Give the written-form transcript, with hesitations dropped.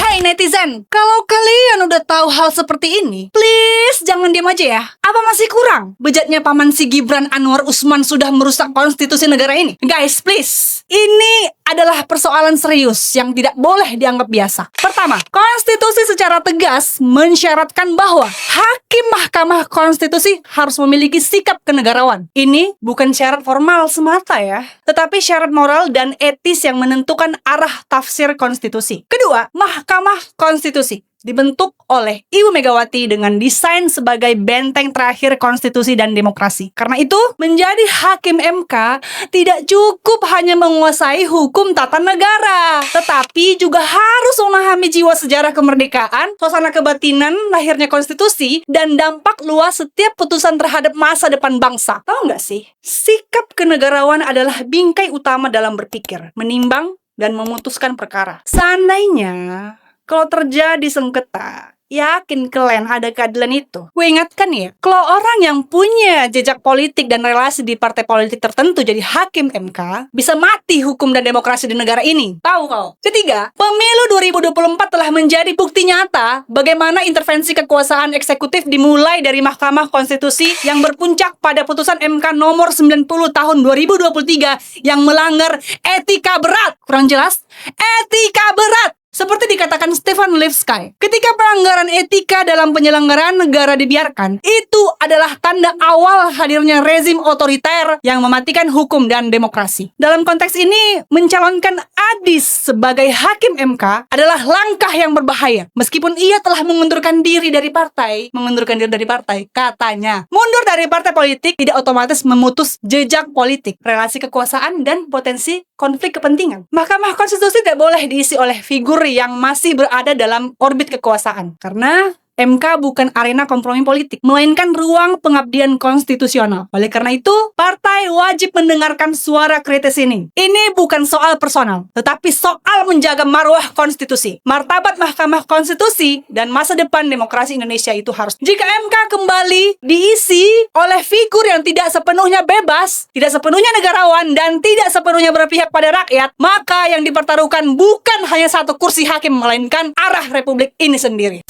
Hai netizen, kalau kalian udah tahu hal seperti ini, please jangan diam aja ya. Apa masih kurang? Bejatnya paman si Gibran Anwar Usman sudah merusak konstitusi negara ini. Guys, please. Ini adalah persoalan serius yang tidak boleh dianggap biasa. Pertama, konstitusi secara tegas mensyaratkan bahwa hakim Mahkamah Konstitusi harus memiliki sikap kenegarawan. Ini bukan syarat formal semata ya, tetapi syarat moral dan etis yang menentukan arah tafsir konstitusi. Kedua, Mahkamah Konstitusi dibentuk oleh Ibu Megawati dengan desain sebagai benteng terakhir konstitusi dan demokrasi. Karena itu, menjadi hakim MK tidak cukup hanya menguasai hukum tata negara, tetapi juga harus memahami jiwa sejarah kemerdekaan, suasana kebatinan lahirnya konstitusi, dan dampak luas setiap putusan terhadap masa depan bangsa. Tahu nggak sih? Sikap kenegarawan adalah bingkai utama dalam berpikir, menimbang, dan memutuskan perkara. Seandainya kalau terjadi sengketa, yakin kalian ada keadilan itu? Gue ingatkan ya, kalau orang yang punya jejak politik dan relasi di partai politik tertentu jadi hakim MK, bisa mati hukum dan demokrasi di negara ini. Tahu kau? Ketiga, pemilu 2024 telah menjadi bukti nyata bagaimana intervensi kekuasaan eksekutif dimulai dari Mahkamah Konstitusi yang berpuncak pada putusan MK nomor 90 tahun 2023 yang melanggar etika berat. Kurang jelas? Etika berat! Seperti dikatakan Stefan Levsky, ketika pelanggaran etika dalam penyelenggaraan negara dibiarkan, itu adalah tanda awal hadirnya rezim otoriter yang mematikan hukum dan demokrasi. Dalam konteks ini, mencalonkan Adis sebagai hakim MK adalah langkah yang berbahaya. Meskipun ia telah mengundurkan diri dari partai, katanya. Mundur dari partai politik tidak otomatis memutus jejak politik, relasi kekuasaan, dan potensi konflik kepentingan. Mahkamah Konstitusi tidak boleh diisi oleh figur yang masih berada dalam orbit kekuasaan. Karena MK bukan arena kompromi politik, melainkan ruang pengabdian konstitusional. Oleh karena itu, partai wajib mendengarkan suara kritis ini. Ini bukan soal personal, tetapi soal menjaga marwah konstitusi, martabat Mahkamah Konstitusi, dan masa depan demokrasi Indonesia itu harus. Jika MK kembali diisi oleh figur yang tidak sepenuhnya bebas, tidak sepenuhnya negarawan, dan tidak sepenuhnya berpihak pada rakyat, maka yang dipertaruhkan bukan hanya satu kursi hakim, melainkan arah republik ini sendiri.